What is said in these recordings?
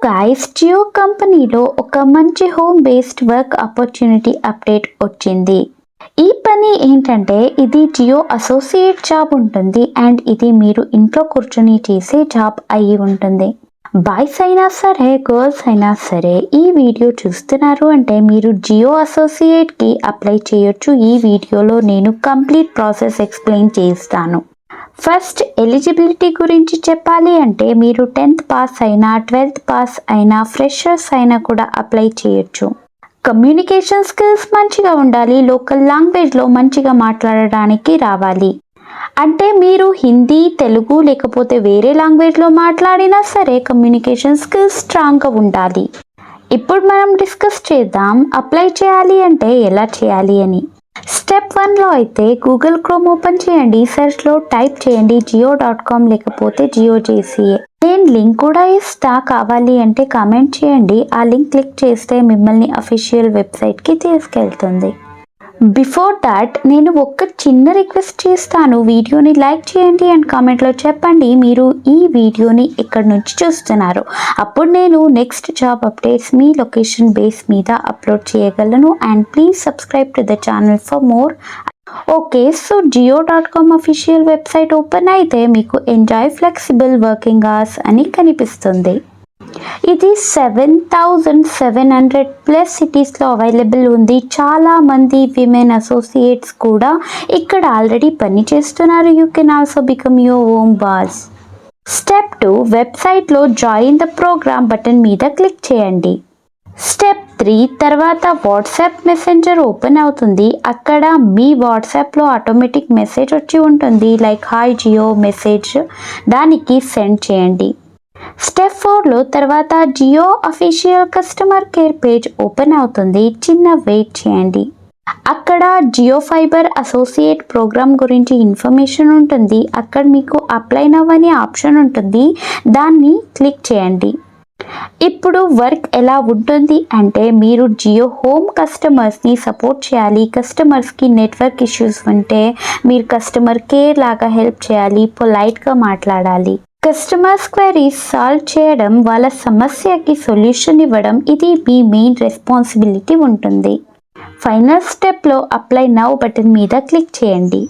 Guys, Jio కంపెనీలో ఒక మంచి home based work opportunity update వచ్చింది. ఈ పని ఏంటంటే ఇది జియో అసోసియేట్ జాబ్ ఉంటుంది అండ్ ఇది మీరు ఇంట్లో కూర్చొని చేసే జాబ్ అయి ఉంటుంది. బాయ్స్ అయినా సరే గర్ల్స్ అయినా సరే ఈ వీడియో చూస్తున్నారు అంటే మీరు జియో అసోసియేట్కి అప్లై చేయొచ్చు. ఈ వీడియోలో నేను కంప్లీట్ ప్రాసెస్ ఎక్స్ప్లెయిన్ చేస్తాను. ఫస్ట్ ఎలిజిబిలిటీ గురించి చెప్పాలి అంటే మీరు 10th పాస్ అయినా 12th పాస్ అయినా ఫ్రెషర్స్ అయినా కూడా అప్లై చేయొచ్చు. కమ్యూనికేషన్ స్కిల్స్ మంచిగా ఉండాలి, లోకల్ లాంగ్వేజ్లో మంచిగా మాట్లాడడానికి రావాలి. అంటే మీరు హిందీ, తెలుగు లేకపోతే వేరే లాంగ్వేజ్లో మాట్లాడినా సరే కమ్యూనికేషన్ స్కిల్స్ స్ట్రాంగ్గా ఉండాలి. ఇప్పుడు మనం డిస్కస్ చేద్దాం అప్లై చేయాలి అంటే ఎలా చేయాలి అని. స్టెప్ 1లో అయితే గూగుల్ క్రోమ్ ఓపెన్ చేయండి, సెర్చ్లో టైప్ చేయండి జియో.com లేకపోతే జియో జేసీఏ. నేను లింక్ కూడా ఇస్తా, కావాలి అంటే కామెంట్ చేయండి. ఆ లింక్ క్లిక్ చేస్తే మిమ్మల్ని అఫీషియల్ వెబ్సైట్కి తీసుకెళ్తుంది. బిఫోర్ దాట్ నేను ఒక చిన్న రిక్వెస్ట్ చేస్తాను, వీడియోని లైక్ చేయండి అండ్ కామెంట్లో చెప్పండి మీరు ఈ వీడియోని ఎక్కడి నుంచి చూస్తున్నారు. అప్పుడు నేను నెక్స్ట్ జాబ్ అప్డేట్స్ మీ లొకేషన్ బేస్ మీద అప్లోడ్ చేయగలను. And please subscribe to the channel for more. Okay, so జియో.com అఫీషియల్ వెబ్సైట్ ఓపెన్ అయితే మీకు ఎంజాయ్ ఫ్లెక్సిబుల్ వర్కింగ్ అవర్స్ అని కనిపిస్తుంది. ఇది 7,700 ప్లస్ సిటీస్లో అవైలబుల్ ఉంది. చాలా మంది విమెన్ అసోసియేట్స్ కూడా ఇక్కడ ఆల్రెడీ పని చేస్తున్నారు. You can also become your own boss. Step 2, వెబ్సైట్లో జాయిన్ ద ప్రోగ్రామ్ బటన్ మీద క్లిక్ చేయండి. స్టెప్ 3 తర్వాత వాట్సాప్ మెసెంజర్ ఓపెన్ అవుతుంది. అక్కడ మీ వాట్సాప్లో ఆటోమేటిక్ మెసేజ్ వచ్చి ఉంటుంది లైక్ హాయ్ జియో మెసేజ్, దానికి సెండ్ చేయండి. స్టెప్ 4లో తర్వాత Jio official customer care page open అవుతుంది. చిన్న వెయిట్ చేయండి. అక్కడ జియో ఫైబర్ అసోసియేట్ ప్రోగ్రామ్ గురించి ఇన్ఫర్మేషన్ ఉంటుంది. అక్కడ మీకు అప్లై నవ్ అనే ఆప్షన్ ఉంటుంది, దాన్ని క్లిక్ చేయండి. ఇప్పుడు వర్క్ ఎలా ఉంటుంది అంటే మీరు జియో హోమ్ కస్టమర్స్ని సపోర్ట్ చేయాలి. కస్టమర్స్కి నెట్వర్క్ ఇష్యూస్ ఉంటే మీరు కస్టమర్ కేర్ లాగా హెల్ప్ చేయాలి, పొలైట్గా మాట్లాడాలి. కస్టమర్స్ క్వైరీస్ సాల్వ్ చేయడం, వాళ్ళ సమస్యకి సొల్యూషన్ ఇవ్వడం, ఇది మీ మెయిన్ రెస్పాన్సిబిలిటీ ఉంటుంది. ఫైనల్ స్టెప్లో అప్లై నౌ బటన్ మీద క్లిక్ చేయండి.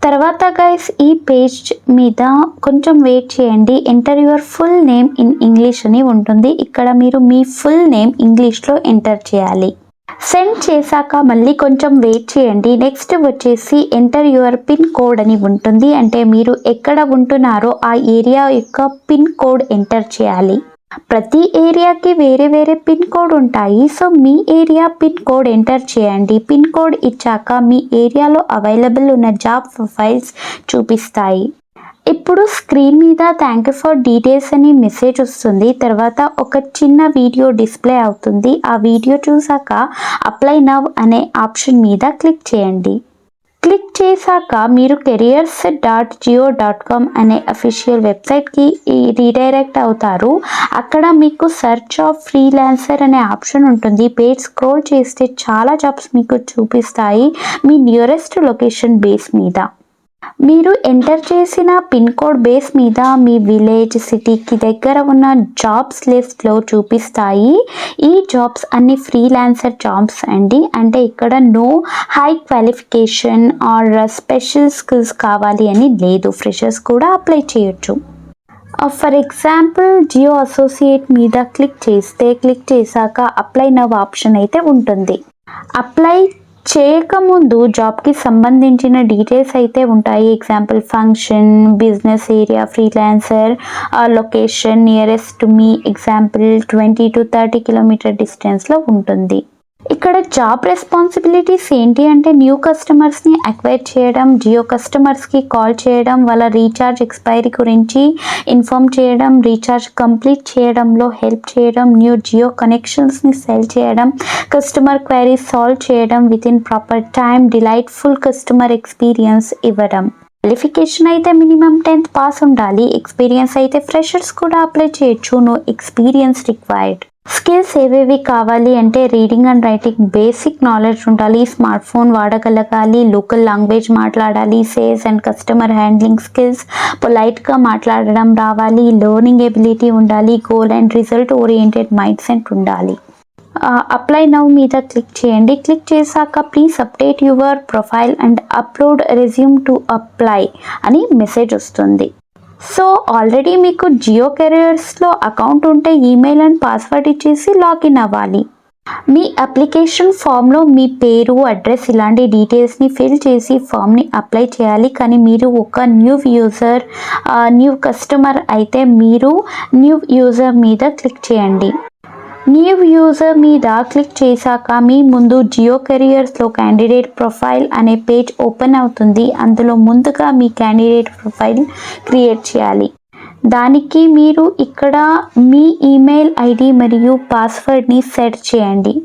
తర్వాత గైస్ ఈ పేజ్ మీద కొంచెం వెయిట్ చేయండి. Enter your full name in English అని ఉంటుంది. ఇక్కడ మీరు మీ ఫుల్ నేమ్ ఇంగ్లీష్లో ఎంటర్ చేయాలి. సెండ్ చేశాక మళ్ళీ కొంచెం వెయిట్ చేయండి. నెక్స్ట్ వచ్చేసి ఎంటర్ యువర్ పిన్ కోడ్ అని ఉంటుంది. అంటే మీరు ఎక్కడ ఉంటున్నారో ఆ ఏరియా యొక్క పిన్ కోడ్ ఎంటర్ చేయాలి. ప్రతి ఏరియాకి వేరే వేరే పిన్ కోడ్ ఉంటాయి. సో మీ ఏరియా పిన్ కోడ్ ఎంటర్ చేయండి. పిన్ కోడ్ ఇచ్చాక మీ ఏరియాలో అవైలబుల్ ఉన్న జాబ్ ప్రొఫైల్స్ చూపిస్తాయి. ఇప్పుడు స్క్రీన్ మీద థ్యాంక్ యూ ఫర్ డీటెయిల్స్ అని మెసేజ్ వస్తుంది. తర్వాత ఒక చిన్న వీడియో డిస్ప్లే అవుతుంది. ఆ వీడియో చూసాక అప్లై నవ్ అనే ఆప్షన్ మీద క్లిక్ చేయండి. క్లిక్ చేశాక మీరు careers.jio.com అనే అఫీషియల్ వెబ్సైట్కి రీడైరెక్ట్ అవుతారు. అక్కడ మీకు సెర్చ్ ఆఫ్ ఫ్రీలాన్సర్ అనే ఆప్షన్ ఉంటుంది. పేజ్ స్క్రోల్ చేస్తే చాలా జాబ్స్ మీకు చూపిస్తాయి మీ నియరెస్ట్ లొకేషన్ బేస్ మీద. మీరు ఎంటర్ చేసిన పిన్ కోడ్ బేస్ మీద మీ విలేజ్, సిటీకి దగ్గర ఉన్న జాబ్స్ లిస్ట్లో చూపిస్తాయి. ఈ జాబ్స్ అన్ని ఫ్రీలాన్సర్ జాబ్స్ అండి. అంటే ఇక్కడ no high qualification or special skills కావాలి అని లేదు, ఫ్రెషర్స్ కూడా అప్లై చేయొచ్చు. ఫర్ ఎగ్జాంపుల్ జియో అసోసియేట్ మీద క్లిక్ చేశాక అప్లై నవ్ ఆప్షన్ అయితే ఉంటుంది. అప్లై చేయకముందు జాబ్కి సంబంధించిన డీటెయిల్స్ అయితే ఉంటాయి. Example function, business area, freelancer, location nearest మీ, ఎగ్జాంపుల్ 20 to 30 కిలోమీటర్ డిస్టెన్స్లో ఉంటుంది. ఇక్కడ జాబ్ రెస్పాన్సిబిలిటీస్ ఏంటి అంటే న్యూ కస్టమర్స్ని అక్వైర్ చేయడం, జియో కస్టమర్స్కి కాల్ చేయడం, వాళ్ళ రీఛార్జ్ ఎక్స్పైరీ గురించి ఇన్ఫార్మ్ చేయడం, రీఛార్జ్ కంప్లీట్ చేయడంలో హెల్ప్ చేయడం, న్యూ జియో కనెక్షన్స్ని సెల్ చేయడం, కస్టమర్ క్వైరీస్ సాల్వ్ చేయడం with in proper time, delightful customer experience ఇవ్వడం. క్వాలిఫికేషన్ అయితే మినిమం 10th పాస్ ఉండాలి. ఎక్స్పీరియన్స్ అయితే ఫ్రెషర్స్ కూడా అప్లై చేయొచ్చు, నో ఎక్స్పీరియన్స్ రిక్వైర్డ్. స్కిల్స్ ఏవేవి కావాలి అంటే reading and writing basic knowledge ఉండాలి, స్మార్ట్ ఫోన్ వాడగలగాలి, లోకల్ లాంగ్వేజ్ మాట్లాడాలి, sales and customer handling skills, పొలైట్గా మాట్లాడడం రావాలి, లెర్నింగ్ ఎబిలిటీ ఉండాలి, goal and result oriented mind set ఉండాలి. అప్లై నౌ మీద క్లిక్ చేయండి. క్లిక్ చేశాక please update your profile and upload resume to apply అని మెసేజ్ వస్తుంది. సో ఆల్రెడీ మీకు జియో కెరియర్స్లో అకౌంట్ ఉంటే ఈమెయిల్ అండ్ పాస్వర్డ్ ఇచ్చేసి లాగిన్ అవ్వాలి. మీ అప్లికేషన్ ఫామ్లో మీ పేరు, అడ్రస్ ఇలాంటి డీటెయిల్స్ని ఫిల్ చేసి ఫామ్ని అప్లై చేయాలి. కానీ మీరు ఒక న్యూ యూజర్, న్యూ కస్టమర్ అయితే మీరు న్యూ యూజర్ మీద క్లిక్ చేయండి. న్యూ యూజర్ మీద క్లిక్ చేశాక మీ ముందు జియో కెరియర్స్లో క్యాండిడేట్ ప్రొఫైల్ అనే పేజ్ ఓపెన్ అవుతుంది. అందులో ముందుగా మీ క్యాండిడేట్ ప్రొఫైల్ క్రియేట్ చేయాలి. దానికి మీరు ఇక్కడ మీ ఈమెయిల్ ఐడి మరియు పాస్వర్డ్ని సెట్ చేయండి.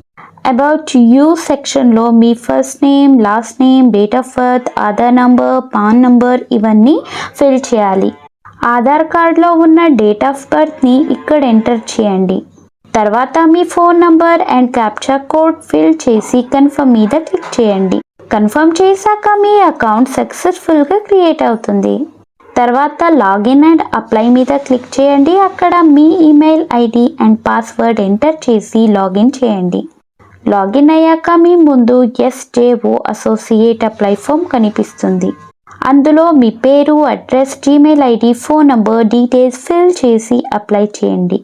అబౌట్ యూ సెక్షన్లో మీ first name, last name, date of birth, Aadhaar number, PAN number ఇవన్నీ ఫిల్ చేయాలి. ఆధార్ కార్డులో ఉన్న డేట్ ఆఫ్ బర్త్ని ఇక్కడ ఎంటర్ చేయండి. తర్వాత మీ phone number and captcha code fill చేసి కన్ఫర్మ్ మీద క్లిక్ చేయండి. కన్ఫర్మ్ చేశాక మీ అకౌంట్ సక్సెస్ఫుల్గా క్రియేట్ అవుతుంది. తర్వాత లాగిన్ అండ్ అప్లై మీద క్లిక్ చేయండి. అక్కడ మీ email ID and password enter చేసి లాగిన్ చేయండి. లాగిన్ అయ్యాక మీ ముందు SJO అసోసియేట్ అప్లై ఫామ్ కనిపిస్తుంది. అందులో మీ పేరు, address, Gmail ID, phone number details fill చేసి అప్లై చేయండి.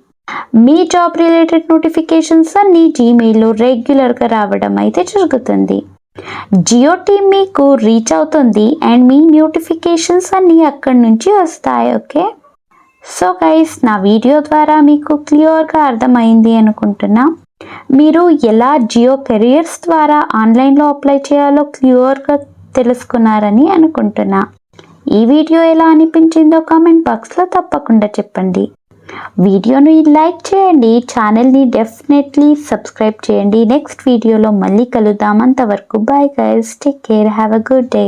మీ జాబ్ రిలేటెడ్ నోటిఫికేషన్స్ అన్ని జీమెయిల్లో రెగ్యులర్గా రావడం అయితే జరుగుతుంది. జియో టీమ్ మీకు రీచ్ అవుతుంది అండ్ మీ నోటిఫికేషన్స్ అన్నీ అక్కడి నుంచి వస్తాయి. ఓకే, సో గైస్, నా వీడియో ద్వారా మీకు క్లియర్గా అర్థమైంది అనుకుంటున్నా. మీరు ఎలా జియో కెరియర్స్ ద్వారా ఆన్లైన్లో అప్లై చేయాలో క్లియర్గా తెలుసుకున్నారని అనుకుంటున్నా. ఈ వీడియో ఎలా అనిపించిందో కామెంట్ బాక్స్లో తప్పకుండా చెప్పండి. వీడియోని లైక్ చేయండి, ఛానల్ని డెఫినెట్లీ సబ్స్క్రైబ్ చేయండి. నెక్స్ట్ వీడియోలో మళ్ళీ కలుద్దాం. అంతవరకు bye guys, take care, have a good day.